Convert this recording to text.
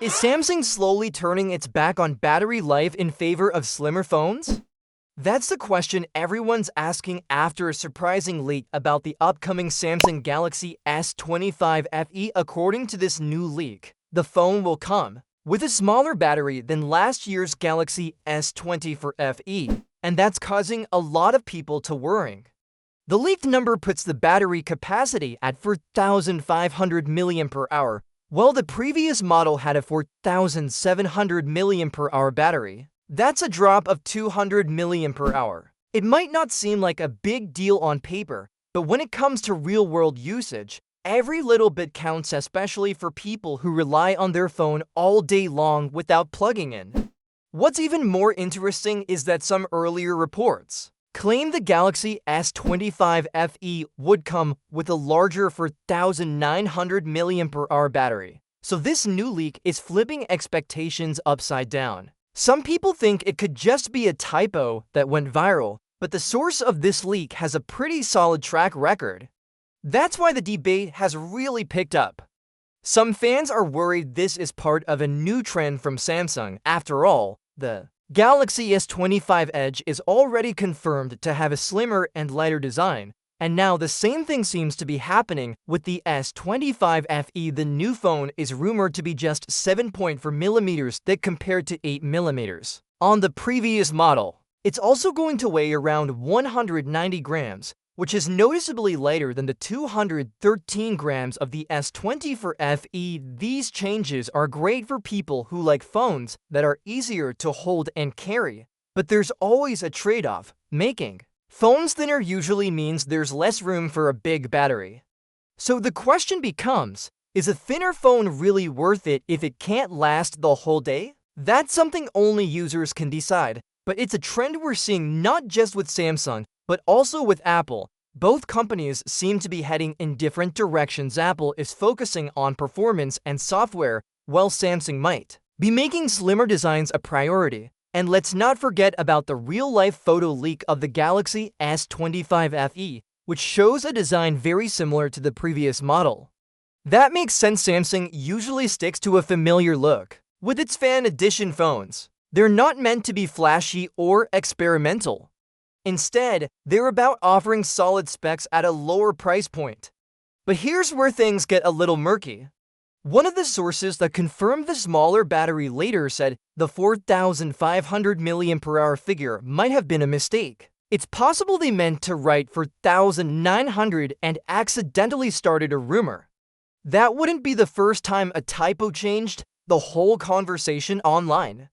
Is Samsung slowly turning its back on battery life in favor of slimmer phones? That's the question everyone's asking after a surprising leak about the upcoming Samsung Galaxy S25 FE. According to this new leak, the phone will come with a smaller battery than last year's Galaxy S24 FE, and that's causing a lot of people to worry. The leaked number puts the battery capacity at 4,500 mAh, while the previous model had a 4,700 mAh battery. That's a drop of 200 mAh. It might not seem like a big deal on paper, but when it comes to real-world usage, every little bit counts, especially for people who rely on their phone all day long without plugging in. What's even more interesting is that some earlier reports claimed the Galaxy S25 FE would come with a larger 4,900 mAh battery. So this new leak is flipping expectations upside down. Some people think it could just be a typo that went viral, but the source of this leak has a pretty solid track record. That's why the debate has really picked up. Some fans are worried this is part of a new trend from Samsung. After all, the Galaxy S25 Edge is already confirmed to have a slimmer and lighter design, and now the same thing seems to be happening with the S25 FE. The new phone is rumored to be just 7.4 mm thick compared to 8 mm on the previous model. It's also going to weigh around 190 grams, which is noticeably lighter than the 213 grams of the S24 FE. These changes are great for people who like phones that are easier to hold and carry, but there's always a trade-off. Making phones thinner usually means there's less room for a big battery. So the question becomes, is a thinner phone really worth it if it can't last the whole day? That's something only users can decide, but it's a trend we're seeing not just with Samsung, but also with Apple. Both companies seem to be heading in different directions. Apple is focusing on performance and software, while Samsung might be making slimmer designs a priority. And let's not forget about the real-life photo leak of the Galaxy S25 FE, which shows a design very similar to the previous model. That makes sense. Samsung usually sticks to a familiar look with its fan edition phones. They're not meant to be flashy or experimental. Instead, they're about offering solid specs at a lower price point. But here's where things get a little murky. One of the sources that confirmed the smaller battery later said the 4,500 mAh figure might have been a mistake. It's possible they meant to write 4,900 and accidentally started a rumor. That wouldn't be the first time a typo changed the whole conversation online.